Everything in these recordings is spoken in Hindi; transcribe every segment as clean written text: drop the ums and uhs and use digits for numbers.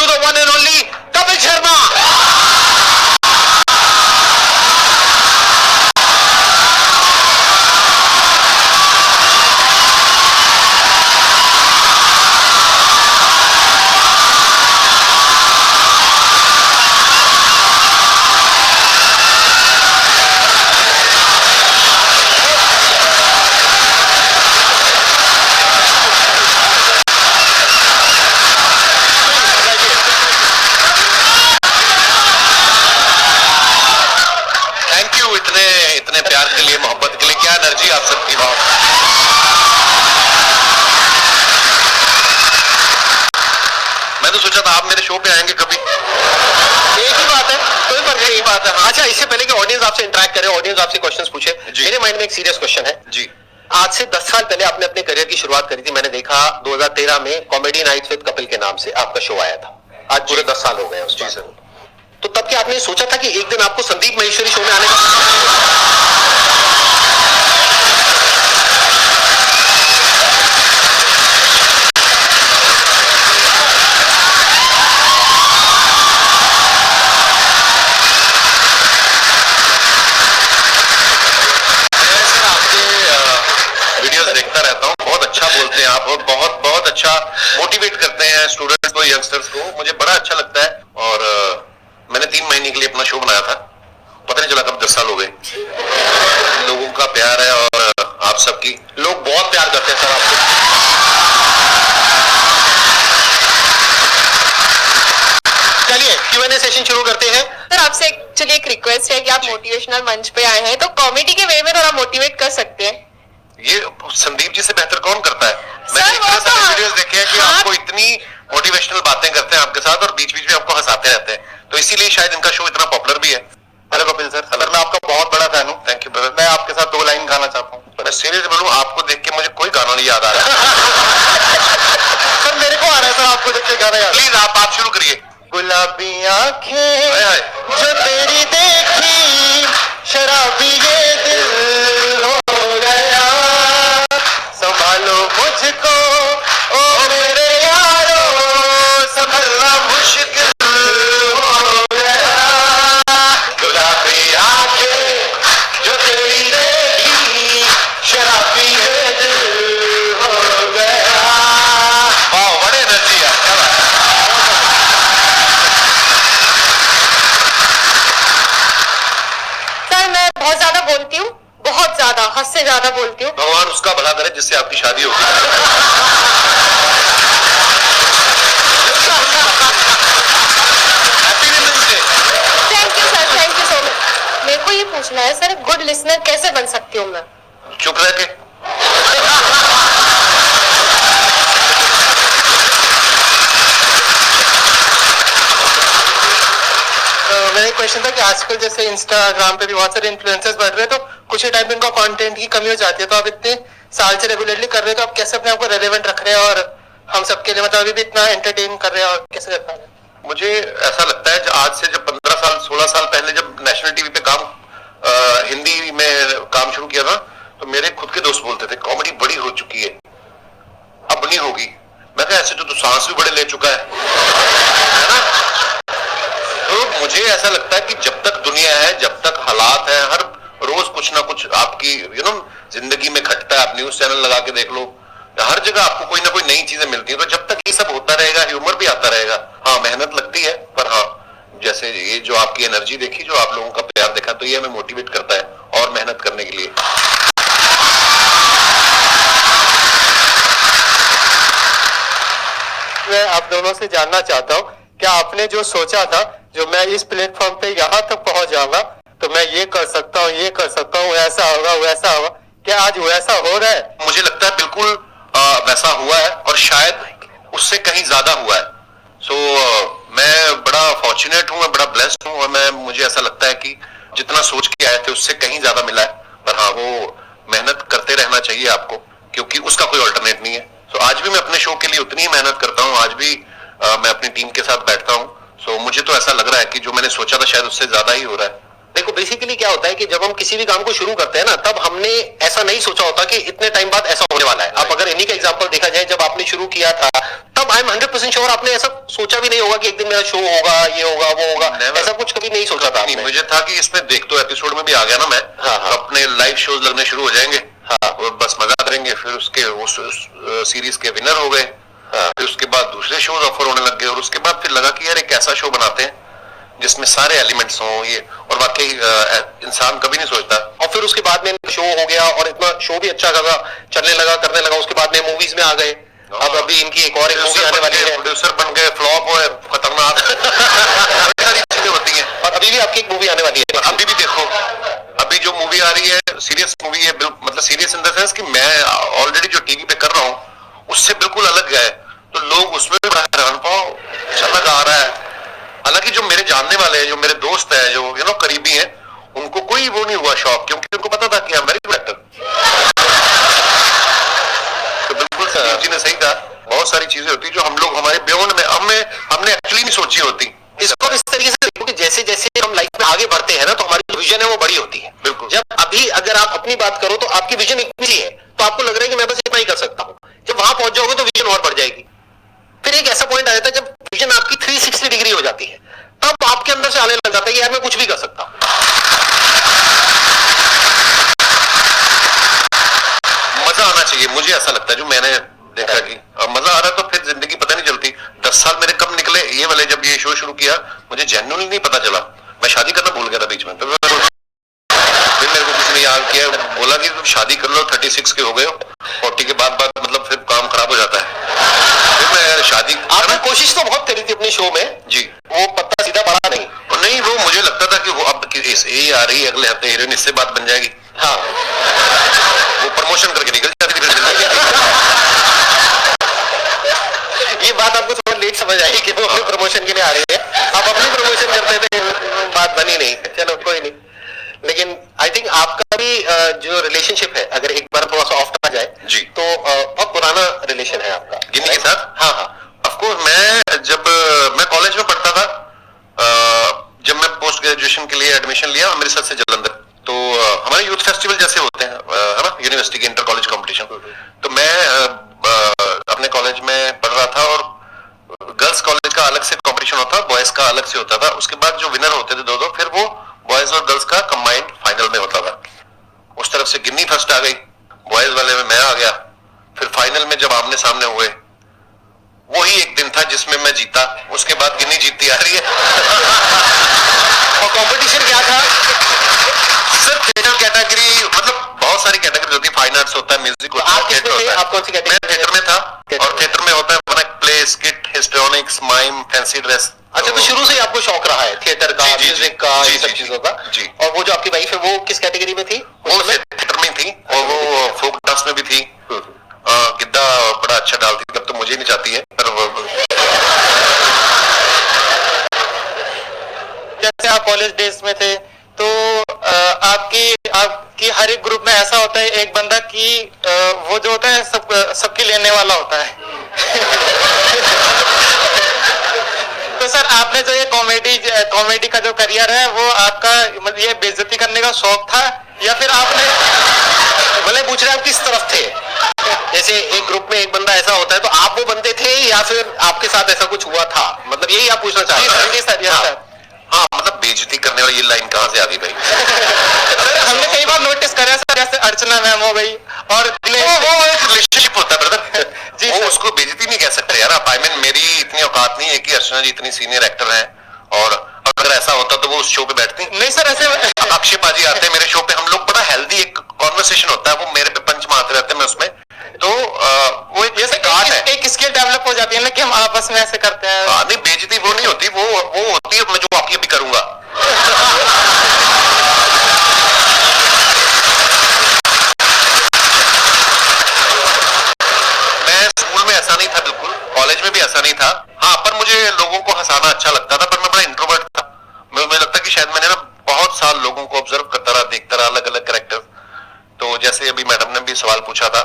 the one and only Kapil Sharma. इतने प्यार के लिए, मोहब्बत के लिए, क्या एनर्जी आप सबकी। मैं तो सोचा था आप मेरे शो पे आएंगे कभी। एक ही बात है, कोई फर्क नहीं, बात है। अच्छा, इससे पहले कि ऑडियंस आपसे इंटरेक्ट करे, ऑडियंस आपसे क्वेश्चंस पूछे, मेरे माइंड में एक सीरियस क्वेश्चन है जी। आज से 10 साल पहले आपने अपने करियर की शुरुआत करी थी। मैंने देखा 2013 में कॉमेडी नाइट्स विद कपिल के नाम से आपका शो आया था। आज पूरे 10 साल हो गए उस चीज। तो तब क्या आपने सोचा था कि एक दिन आपको संदीप महेश्वरी शो में आने का? देखता रहता हूँ, बहुत अच्छा बोलते हैं आप और बहुत बहुत अच्छा मोटिवेट करते हैं स्टूडेंट्स को, यंगस्टर्स को। मुझे बड़ा अच्छा लगता है। और मैंने 3 महीने के लिए अपना शो बनाया था, पता नहीं चला कब 10 साल हो गए। लोगों का प्यार है और आप सबकी, लोग बहुत प्यार करते हैं सर आपको। चलिए Q&A सेशन शुरू करते हैं। सर आपसे एक्चुअली एक रिक्वेस्ट है कि आप मोटिवेशनल मंच पे आए हैं तो कॉमेडी के वे में थोड़ा मोटिवेट कर सकते हैं। ये संदीप जी से बेहतर कौन करता है? मैंने इतने सारे वीडियोस देखे हैं कि आपको इतनी मोटिवेशनल बातें करते हैं आपके साथ और बीच बीच में आपको हंसाते रहते हैं, तो इसीलिए शायद इनका शो इतना पॉपुलर भी है। हेलो कपिल सर, सर मैं आपका बहुत बड़ा फैन हूँ। Thank you brother. मैं आपके साथ 2 लाइन गाना चाहता हूँ। मैं सीरियस बोलूँ, आपको देख के मुझे कोई गाना नहीं याद आ रहा। सर मेरे को आ रहा है सर, आपको देख के गाना याद। प्लीज आप शुरू करिए। गुलाबी आंखें जो तेरी देखी, शराबी ये दिल हो गया, संभालो मुझको ओ मेरे यारो, संभलना मुश्किल हो गया। गुलाबी आंखें जो तेरी देखी, शराबी ये दिल हो गया। वाह, बड़े एनर्जी है। सर मैं बहुत ज्यादा बोलती हूँ, बहुत ज्यादा, हद से ज्यादा बोलती हूँ। भगवान उसका भला करे जिससे आपकी शादी होगी। Thank you sir, thank you so much. मेरे को ये पूछना है सर, गुड लिसनर कैसे बन सकती हूँ मैं? चुप रह के। मेरा क्वेश्चन था कि आजकल जैसे इंस्टाग्राम पे भी बहुत सारे इन्फ्लुएंसर्स बढ़ रहे हैं, तो कुछ ही टाइम में इनका कंटेंट की कमी हो जाती है, तो आप इतने साल से रेगुलरली कर रहे हो, तो आप कैसे अपने आप को रेलेवेंट रख रहे हैं और हम सबके लिए मतलब अभी भी इतना एंटरटेन कर रहे हैं, और कैसे कर पा रहे हैं? मुझे ऐसा लगता है आज से जब 15 साल 16 साल पहले जब नेशनल टीवी पे हिंदी में काम शुरू किया था, तो मेरे खुद के दोस्त बोलते थे कॉमेडी बड़ी हो चुकी है, अब नहीं होगी। मैं कहा ऐसे तो सांस भी बड़े ले चुका है ना। तो मुझे ऐसा लगता है कि जब तक दुनिया है, जब तक हालात है, हर रोज कुछ ना कुछ आपकी जिंदगी में घटता है। आप न्यूज चैनल लगा के देख लो, हर जगह आपको कोई ना कोई नई चीजें मिलती है। तो जब तक ये सब होता रहेगा, ह्यूमर भी आता रहेगा। हाँ, मेहनत लगती है, पर हाँ, जैसे ये जो आपकी एनर्जी देखी, जो आप लोगों का प्यार देखा, तो ये हमें मोटिवेट करता है और मेहनत करने के लिए। मैं आप दोनों से जानना चाहता हूँ, क्या आपने जो सोचा था, जो मैं इस प्लेटफॉर्म पे यहाँ तक पहुंच जाऊंगा, तो मैं ये कर सकता हूँ, ये कर सकता हूँ, ऐसा होगा, वैसा होगा, क्या आज वैसा हो रहा है? मुझे लगता है बिल्कुल वैसा हुआ है और शायद उससे कहीं ज्यादा हुआ है। मैं बड़ा फॉर्चुनेट हूँ, मैं बड़ा ब्लेस्ड हूँ और मुझे ऐसा लगता है कि जितना सोच के आए थे उससे कहीं ज्यादा मिला है। पर हाँ, वो मेहनत करते रहना चाहिए आपको, क्योंकि उसका कोई अल्टरनेट नहीं है। आज भी मैं अपने शो के लिए उतनी ही मेहनत करता हूँ, आज भी मैं अपनी टीम के साथ बैठता हूँ। मुझे तो ऐसा लग रहा है कि जो मैंने सोचा था शायद उससे ज्यादा ही हो रहा है। देखो बेसिकली क्या होता है कि जब हम किसी भी काम को शुरू करते हैं ना, तब हमने ऐसा नहीं सोचा होता कि इतने टाइम बाद ऐसा होने वाला है। अब अगर इन्हीं का एग्जांपल देखा जाए, जब आपने शुरू किया था तब आई एम 100% श्योर आपने ऐसा सोचा भी नहीं होगा कि एक दिन मेरा शो होगा, ये होगा, वो होगा, ऐसा कुछ कभी नहीं सोचा था। मुझे था कि इसमें देख तो एपिसोड में भी आ गया ना मैं, अपने लाइव शोज लगने शुरू हो जाएंगे, और बस मजा करेंगे। फिर उसके उस सीरीज के विनर हो गए, फिर उसके बाद दूसरे शोज ऑफर होने लग गए, और उसके बाद फिर लगा कि यार एक ऐसा शो बनाते हैं जिसमें सारे एलिमेंट्स हों ये, और वाकई इंसान कभी नहीं सोचता। और फिर उसके बाद में शो हो गया और इतना शो भी अच्छा खासा चलने लगा, करने लगा। उसके बाद में मूवीज में आ गए। अब अभी इनकी एक और मूवी आने वाली है, प्रोड्यूसर बन गए, फ्लॉप हुए, खतरनाक सारी चीजें होती हैं। और अभी भी आपकी एक मूवी आने वाली है। अभी भी देखो, अभी जो मूवी आ रही है सीरियस मूवी है, मतलब सीरियस इन द सेंस कि मैं ऑलरेडी जो टीवी पे कर रहा हूँ उससे बिल्कुल अलग है, तो लोग उसमें भी बड़ा हैरान पाओ अलग आ रहा है। हालांकि जो मेरे जानने वाले हैं, जो मेरे दोस्त हैं, जो करीबी हैं, उनको कोई वो नहीं हुआ शौक, क्योंकि उनको पता था कि I'm very good actor। तो बिल्कुल संजीव जी ने सही कहा, बहुत सारी चीजें होती जो हम लोग हमारे बियॉन्ड में हमने एक्चुअली नहीं सोची होती। इसको इस तरीके से देखो कि जैसे जैसे हम लाइफ में आगे बढ़ते हैं ना, तो हमारी विजन है वो बड़ी होती है। बिल्कुल। जब अभी अगर आप अपनी बात करो तो आपकी विजन इतनी सी है, तो आपको लग रहा है कि मैं बस इतना ही कर सकता हूँ। जब वहां पहुंच जाओगे तो विजन और बढ़ जाएगी। फिर एक ऐसा पॉइंट आ जाता है जब विजन आपकी 360 डिग्री हो जाती है, तब आपके अंदर से आने लग जाता है कि यार मैं कुछ भी कर सकता हूं। मजा आना चाहिए, मुझे ऐसा लगता है, जो मैंने देखा कि मजा आ रहा है तो फिर जिंदगी पता नहीं चलती। 10 साल मेरे कब निकले ये वाले, जब ये शो शुरू किया मुझे जेन्युइनली नहीं पता चला। मैं शादी करना भूल गया था बीच में, फिर मेरे को किसी ने याद किया, बोला कि तुम शादी कर लो, 36 के हो गए हो, 40 के बाद मतलब फिर काम खराब हो जाता है। फिर मैं शादी, आपने कोशिश तो बहुत करी थी अपने शो में जी, वो पत्ता सीधा पड़ा नहीं। नहीं वो मुझे लगता था कि वो अब यही आ रही है, अगले हफ्ते हीरोइन इससे बात बन जाएगी, हाँ वो प्रमोशन करके निकल जाती थी। ये बात आपको थोड़ा लेट समझ आई कि वो अपने प्रमोशन के लिए आ रही है, आप अपनी प्रमोशन करते थे, बात बनी नहीं। चलो कोई नहीं, लेकिन आई थिंक आपका भी जो रिलेशनशिप है, अगर एक बार थोड़ा सा ऑफ आ जाए जी, तो बहुत पुराना रिलेशन है आपका गिन्नी के साथ। हाँ हाँ, ऑफकोर्स मैं कॉलेज में पढ़ता था, जब मैं पोस्ट ग्रेजुएशन के लिए एडमिशन लिया अमृतसर से जलंधर, तो हमारे यूथ फेस्टिवल जैसे होते हैं है ना, यूनिवर्सिटी के इंटर कॉलेज कॉम्पिटिशन, तो मैं अपने कॉलेज में पढ़ रहा था, और गर्ल्स कॉलेज का अलग से कॉम्पिटिशन होता, बॉयज का अलग से होता था। उसके बाद जो विनर होते थे दो, फिर वो बॉयज और गर्ल्स का कंबाइंड फाइनल में होता था। उस तरफ से गिन्नी फर्स्ट आ गई, बॉयज वाले में मैं आ गया, फिर फाइनल में जब आमने सामने हुए, वही एक दिन था जिसमें मैं जीता, उसके बाद गिन्नी जीतती आ रही है। और कंपटीशन क्या था? सर थिएटर कैटेगरी, मतलब बहुत सारी कैटेगरी होती है, फाइन आर्ट्स होता है, म्यूजिक होता है, थिएटर होता है। आप कौन सी कैटेगरी? मैं थिएटर में था, और थिएटर में होता है play, skit, histrionics, mime, fancy dress. अच्छा, तो शुरू से ही आपको शौक रहा है थिएटर का, म्यूजिक का, ये सब चीजों का? जी। और वो जो आपकी वाइफ है वो किस कैटेगरी में थी? वो थिएटर में थी, और वो फोक डांस में भी थी। गिद्दा बड़ा अच्छा डालती थी, अब तो मुझे नहीं जाती है, पर जैसे आप कॉलेज डेज में थे तो आपकी हर एक ग्रुप में ऐसा होता है एक बंदा कि वो जो होता है सबकी लेने वाला होता है। तो सर आपने जो ये कॉमेडी का जो करियर है वो आपका मतलब ये बेइज्जती करने का शौक था, या फिर आपने भले पूछ रहे आप किस तरफ थे? जैसे एक ग्रुप में एक बंदा ऐसा होता है, तो आप वो बंदे थे या फिर आपके साथ ऐसा कुछ हुआ था? मतलब यही आप पूछना चाह रहे हैं? जी सर, यस सर। हाँ, मतलब बेइज्जती करने वाली ये लाइन कहाँ से आ गई भाई? हमने कई बार नोटिस करा सर, जैसे अर्चना मैम हो गई, और वो एक रिलेशनशिप होता है ब्रदर। जी वो सर। उसको बेइज्जती नहीं कह सकते यार आप। आई मीन मेरी इतनी औकात नहीं है कि अर्चना जी इतनी सीनियर एक्टर हैं, और अगर ऐसा होता तो वो उस शो पे बैठती नहीं सर, ऐसे अक्षय पाजी आते हैं मेरे शो पे, हम लोग बड़ा हेल्दी एक कॉन्वर्सेशन होता है, वो मेरे पे पंच मारते रहते हैं, मैं उसमें, तो वो एक जैसे आर्ट है, एक स्किल डेवलप हो जाती है ना कि हम आपस में ऐसे करते हैं। नहीं बेइज्जती वो नहीं होती, वो होती है मैं जो आपकी अभी करूंगा। मैं स्कूल में ऐसा नहीं था, बिल्कुल कॉलेज में भी ऐसा नहीं था। हाँ, पर मुझे लोगों को हंसाना अच्छा लगता था, पर मैं बड़ा इंट्रोवर्ट था। मुझे लगता कि शायद मैंने ना बहुत साल लोगों को ऑब्जर्व करता रहा, देखता रहा, अलग अलग कैरेक्टर। तो जैसे अभी मैडम ने भी सवाल पूछा था,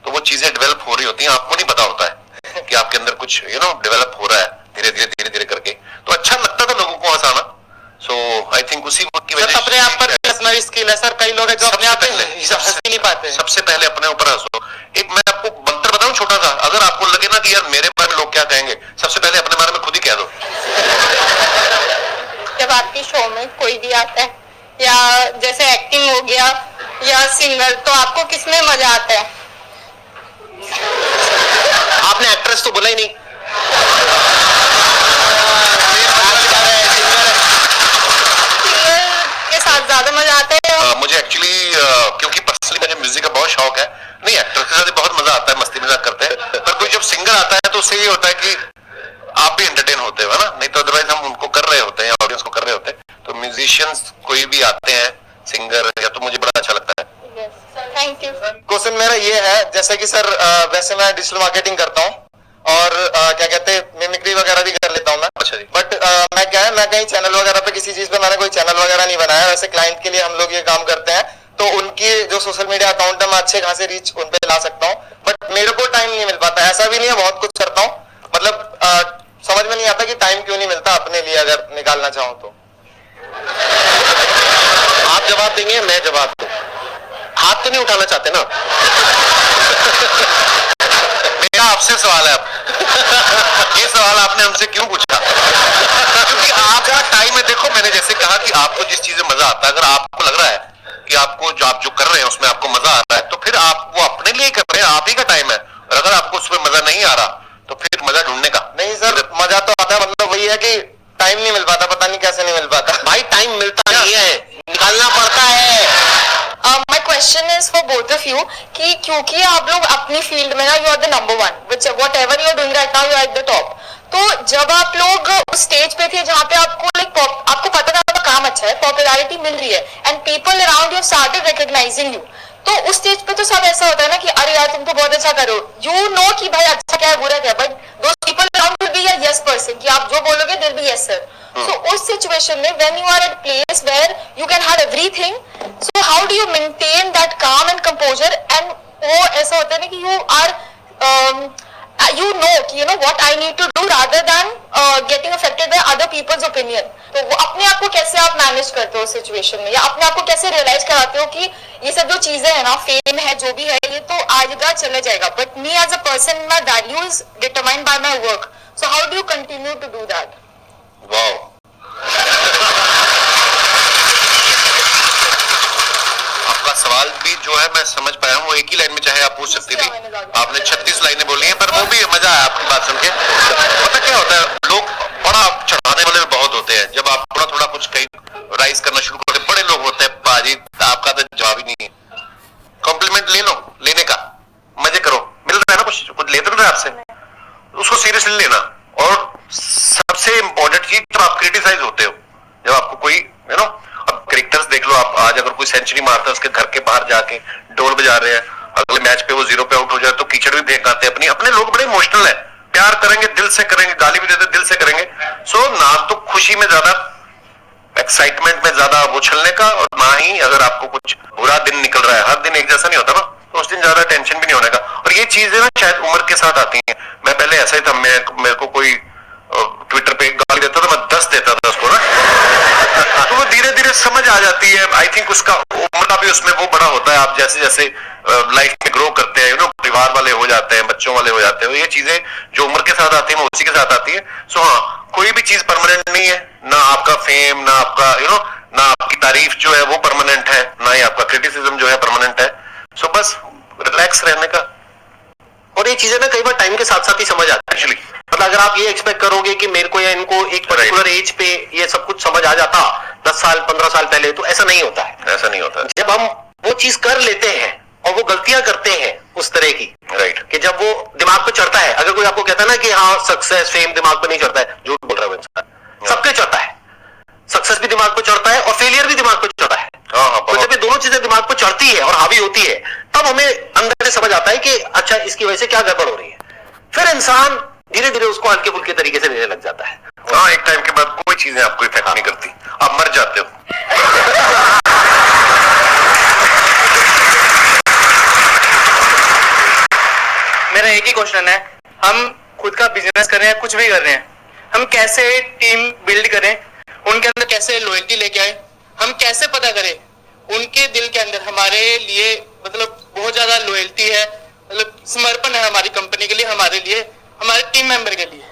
तो वो चीजें डेवलप हो रही होती हैं, आपको नहीं पता होता है कि आपके अंदर कुछ डेवलप हो रहा है धीरे धीरे करके। तो अच्छा लगता था लोगों को हंसाना। सो आई थिंक उसी की वजह अपने आप है सर, कई लोग हैं जो अपने आप पे हंस ही नहीं पाते। सबसे पहले अपने ऊपर हंसो। एक मैं आपको मंत्र बताऊं छोटा सा, अगर आपको लगे ना कि यार मेरे बारे में लोग क्या कहेंगे, सबसे पहले अपने बारे में खुद ही कह दो। जब आपकी शो में कोई भी आता है या जैसे एक्टिंग हो गया या सिंगर, तो आपको किसमें मजा आता है? आपने एक्ट्रेस तो बोला ही नहीं। सिंगर के साथ ज्यादा मजा आता है? मुझे एक्चुअली क्योंकि पर्सनली मुझे म्यूजिक का बहुत शौक है, नहीं एक्टर के साथ भी बहुत मजा आता है, मस्ती मजाक करते हैं, पर कोई जब सिंगर आता है तो उससे ये होता है कि आप भी एंटरटेन होते हो, है ना, नहीं तो अदरवाइज हम उनको कर रहे होते हैं, ऑडियंस को कर रहे होते हैं। तो म्यूजिशियंस कोई भी आते हैं सिंगर या, तो मुझे बड़ा अच्छा लगता है। Thank you. क्वेश्चन मेरा ये है, जैसे कि सर वैसे मैं डिजिटल मार्केटिंग करता हूँ और क्या कहते हैं मिमिक्री वगैरह भी कर लेता हूँ मैं। अच्छा जी। बट मैं क्या है, मैं कहीं चैनल वगैरह पे किसी चीज पे मैंने कोई चैनल वगैरह नहीं बनाया। वैसे क्लाइंट के लिए हम लोग ये काम करते हैं, तो उनकी जो सोशल मीडिया अकाउंट है मैं अच्छे खासे रीच उन पे ला सकता हूँ, बट मेरे को टाइम नहीं मिल पाता। ऐसा भी नहीं है, बहुत कुछ करता हूँ, मतलब समझ में नहीं आता कि टाइम क्यों नहीं मिलता अपने लिए, अगर निकालना चाहूँ तो। आप जवाब देंगे, मैं जवाब दूं? हाथ तो नहीं उठाना चाहते ना? मेरा आपसे सवाल है, अब ये सवाल आपने हमसे क्यों पूछा? क्योंकि आपका टाइम है। देखो मैंने जैसे कहा कि आपको जिस चीज में मजा आता है, अगर आपको लग रहा है कि आपको जो आप जो कर रहे हैं उसमें आपको मजा आ रहा है, तो फिर आप वो अपने लिए कर रहे हैं, आप ही का टाइम है। और अगर आपको उसमें मजा नहीं आ रहा तो फिर मजा ढूंढने का। नहीं सर, मजा तो आता है, मतलब वही है कि टाइम नहीं मिल पाता, पता नहीं कैसे नहीं मिल पाता। भाई टाइम मिलता नहीं है, निकालना पड़ता है। My question is for both of you कि क्योंकि आप लोग अपनी फील्ड में ना you are the number one, which whatever you are doing right now you are at the top. तो जब आप लोग उस स्टेज पे थे जहाँ पे आपको पता था आपका काम अच्छा है, पॉपुलैरिटी मिल रही है and people around you started recognising you, तो उस स्टेज पे तो सब ऐसा होता है ना कि अरे यार तुम तो बहुत अच्छा करो, यू नो कि भाई अच्छा क्या है बुरा क्या है, but those people around will be a yes person कि आप जो बोलोगे there be yes sir. So उस सिचुएशन में when you are at place where you can have everything, so how do you maintain that calm and composure? And वो ऐसा होता है ना कि you are you know कि you know what I need to do rather than getting affected by other people's opinion. तो वो अपने आप को कैसे आप मैनेज करते हो सिचुएशन में, या अपने आप को कैसे रियलाइज कराते हो कि ये सब जो चीजें है ना, फेम है जो भी है, ये तो आएगा चले जाएगा, but me as a person my value is determined by my work, so how do you continue to do that? Wow. आपका सवाल भी जो है मैं समझ पाया हूँ, वो एक ही लाइन में चाहे आप पूछ सकती थी, आपने 36 लाइनें बोली हैं, पर वो भी मजा आया आपकी बात सुन के। पता क्या होता है, लोग बड़ा चढ़ाने वाले बहुत होते हैं, जब आप थोड़ा थोड़ा कुछ कहीं राइज करना शुरू करते, बड़े लोग होते हैं बाजी, आपका तो जवाब ही नहीं है। कॉम्प्लीमेंट ले लो, लेने का मजे करो, मिल रहा है ना, कुछ लेते रहे आपसे, उसको सीरियसली लेना। और सबसे इंपॉर्टेंट चीज, जब आप क्रिटिसाइज होते हो, जब आपको कोई यू नो, अब क्रिकेटर्स देख लो आप, आज अगर कोई सेंचुरी मारता है उसके घर के बाहर जाके ढोल बजा रहे हैं, अगले मैच पे वो 0 पे आउट हो जाए तो कीचड़ भी फेंक आते हैं। अपने लोग बड़े इमोशनल है, प्यार करेंगे दिल से करेंगे, गाली भी देते दिल से करेंगे। सो ना तो खुशी में ज्यादा, एक्साइटमेंट में ज्यादा उछलने का, और ना ही अगर आपको कुछ बुरा दिन निकल रहा है, हर दिन एक जैसा नहीं होता ना, तो उस दिन ज्यादा टेंशन भी नहीं होने का। और ये चीजें ना शायद उम्र के साथ आती हैं। मैं पहले ऐसा ही था, मेरे को कोई ट्विटर पे गाली देता था, मैं 10 देता था उसको ना, तो वो धीरे धीरे समझ आ जाती है। आई थिंक उसका उम्र का भी उसमें वो बड़ा होता है, आप जैसे जैसे लाइफ में ग्रो करते हैं, यू नो, परिवार वाले हो जाते हैं, बच्चों वाले हो जाते हैं, ये चीजें जो उम्र के साथ आती है वो उसी के साथ आती है। सो हाँ, कोई भी चीज परमानेंट नहीं है, ना आपका फेम, ना आपका यू नो, ना आपकी तारीफ जो है वो परमानेंट है, ना ही आपका क्रिटिसिज्म जो है परमानेंट है। सो बस रिलैक्स रहने का। और ये चीजें ना कई बार टाइम के साथ साथ ही समझ आती है एक्चुअली। मतलब अगर आप ये एक्सपेक्ट करोगे कि मेरे को या इनको एक पर्टिकुलर एज पे ये सब कुछ समझ आ जाता 10 साल 15 साल पहले, तो ऐसा नहीं होता है। ऐसा नहीं होता। जब हम वो चीज कर लेते हैं और वो गलतियां करते हैं उस तरह की, राइट, कि जब वो दिमाग पे चढ़ता है, अगर कोई आपको कहता है ना कि हाँ सक्सेस फेम दिमाग पे नहीं चढ़ता है, झूठ बोल रहा है वो इंसान। सबके चढ़ता है, सक्सेस भी दिमाग पे चढ़ता है और फेलियर भी दिमाग पे चढ़ता है। तो जब ये दोनों चीजें दिमाग पे चढ़ती है और हावी होती है, तब हमें अंदर से समझ आता है कि अच्छा इसकी वजह से क्या गड़बड़ हो रही है। फिर इंसान धीरे धीरे उसको हल्के फुल्के तरीके से लेने लग जाता है। हाँ, एक टाइम के बाद कोई चीजें आपको इफेक्ट नहीं करती, आप मर जाते हो। मेरा एक ही क्वेश्चन है, हम खुद का बिजनेस कर रहे हैं, कुछ भी कर रहे हैं, हम कैसे टीम बिल्ड करें, उनके अंदर कैसे लॉयल्टी लेके आए, हम कैसे पता करें उनके दिल के अंदर हमारे लिए मतलब बहुत ज्यादा लॉयल्टी है, मतलब समर्पण है हमारी कंपनी के लिए, हमारे लिए, हमारे टीम मेंबर के लिए।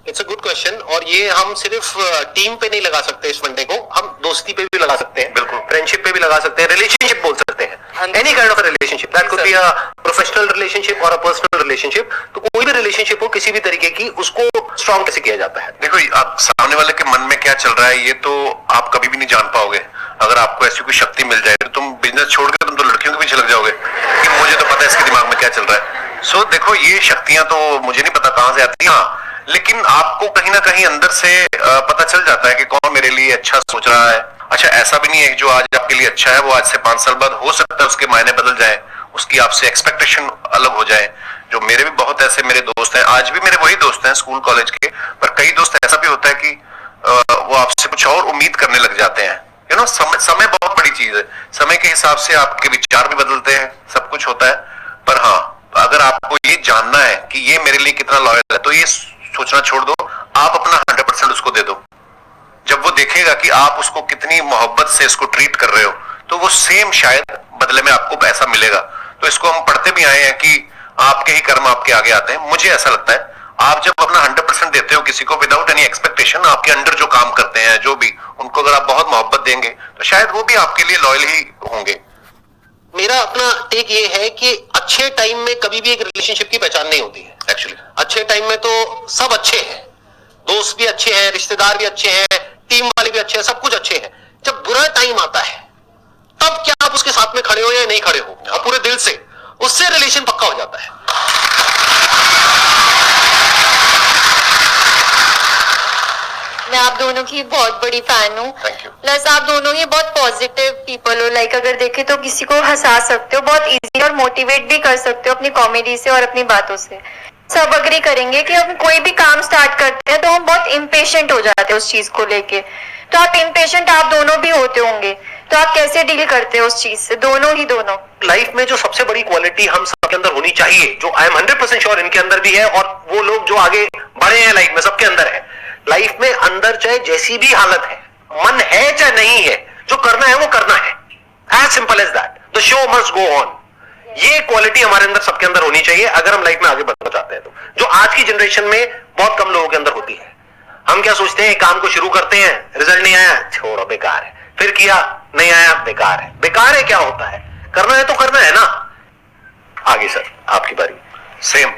इट्स अ गुड क्वेश्चन, और ये हम सिर्फ टीम पे नहीं लगा सकते इस फंडे को, हम दोस्ती पे भी लगा सकते हैं, बिल्कुल। फ्रेंडशिप पे भी लगा सकते हैं, रिलेशनशिप बोल सकते हाँ हैं, जी। Any kind of relationship, that could जी be sir. A professional relationship और अ पर्सनल रिलेशनशिप। तो कोई भी रिलेशनशिप हो किसी भी तरीके की, उसको स्ट्रॉन्ग कैसे किया जाता है? देखो, आप सामने वाले के मन में क्या चल रहा है ये तो आप कभी भी नहीं जान पाओगे। अगर आपको ऐसी कोई शक्ति मिल जाए तो तुम बिजनेस छोड़ के तुम तो लड़कियों के पीछे लग जाओगे कि मुझे तो पता है इसके दिमाग में क्या चल रहा है। सो देखो, ये शक्तियां तो मुझे नहीं पता कहां से आती हैं, हाँ, लेकिन आपको कहीं ना कहीं अंदर से पता चल जाता है कि कौन मेरे लिए अच्छा सोच रहा है। अच्छा, ऐसा भी नहीं है कि जो आज आपके लिए अच्छा है वो आज से 5 साल बाद हो सकता है उसके मायने बदल जाए, उसकी आपसे एक्सपेक्टेशन अलग हो जाए। जो मेरे भी बहुत ऐसे मेरे दोस्त हैं, आज भी मेरे वही दोस्त हैं स्कूल कॉलेज के, पर कई दोस्त ऐसा भी होता है कि वो आपसे कुछ और उम्मीद करने लग जाते हैं। यू नो, समय बहुत बड़ी चीज है, समय के हिसाब से आपके विचार भी बदलते हैं, सब कुछ होता है। पर हाँ, अगर आपको ये जानना है कि ये मेरे लिए कितना लॉयल है तो ये सोचना छोड़ दो, आप अपना 100% उसको दे दो। जब वो देखेगा कि आप उसको कितनी मोहब्बत से इसको ट्रीट कर रहे हो तो वो सेम शायद बदले में आपको पैसा मिलेगा। तो इसको हम पढ़ते भी आए हैं कि आपके ही कर्म आपके आगे आते हैं। मुझे ऐसा लगता है आप जब अपना 100% देते हो किसी को विदाउट एनी एक्सपेक्टेशन, आपके अंडर जो काम करते हैं जो भी, उनको अगर आप बहुत मोहब्बत देंगे तो शायद वो भी आपके लिए लॉयल ही होंगे। मेरा अपना टेक ये है कि अच्छे टाइम में कभी भी एक रिलेशनशिप की पहचान नहीं होती है। एक्चुअली अच्छे टाइम में तो सब अच्छे हैं, दोस्त भी अच्छे हैं, रिश्तेदार भी अच्छे हैं, टीम वाले भी अच्छे हैं, सब कुछ अच्छे हैं। जब बुरा टाइम आता है तब क्या आप उसके साथ में खड़े हो या नहीं खड़े हो, आप पूरे दिल से, उससे रिलेशन पक्का हो जाता है। मैं आप दोनों की बहुत बड़ी फैन हूँ। Thank you. प्लस आप दोनों ही बहुत पॉजिटिव पीपल हो, लाइक अगर देखें तो किसी को हंसा सकते हो बहुत इजी और मोटिवेट भी कर सकते हो अपनी कॉमेडी से और अपनी बातों से। सब अग्री करेंगे कि हम कोई भी काम स्टार्ट करते हैं तो हम बहुत इम्पेशेंट हो जाते हैं उस चीज को लेके। तो आप इम्पेशेंट आप दोनों भी होते होंगे, तो आप कैसे डील करते हो उस चीज से, दोनों ही दोनों? लाइफ में जो सबसे बड़ी क्वालिटी हम सबके अंदर होनी चाहिए, जो आई एम 100% श्योर इनके अंदर भी है, और वो लोग जो आगे बढ़े हैं लाइफ में सबके अंदर है। लाइफ में अंदर चाहे जैसी भी हालत है, मन है चाहे नहीं है, जो करना है वो करना है, as simple as that. The show must go on. ये क्वालिटी हमारे अंदर सबके अंदर होनी चाहिए अगर हम लाइफ में आगे बढ़ना चाहते हैं, तो जो आज की जनरेशन में बहुत कम लोगों के अंदर होती है। हम क्या सोचते हैं, काम को शुरू करते हैं, रिजल्ट नहीं आया, छोड़ो बेकार है, फिर किया नहीं आया, बेकार है। बेकार है क्या होता है, करना है तो करना है ना। आगे सर आपकी बारी। सेम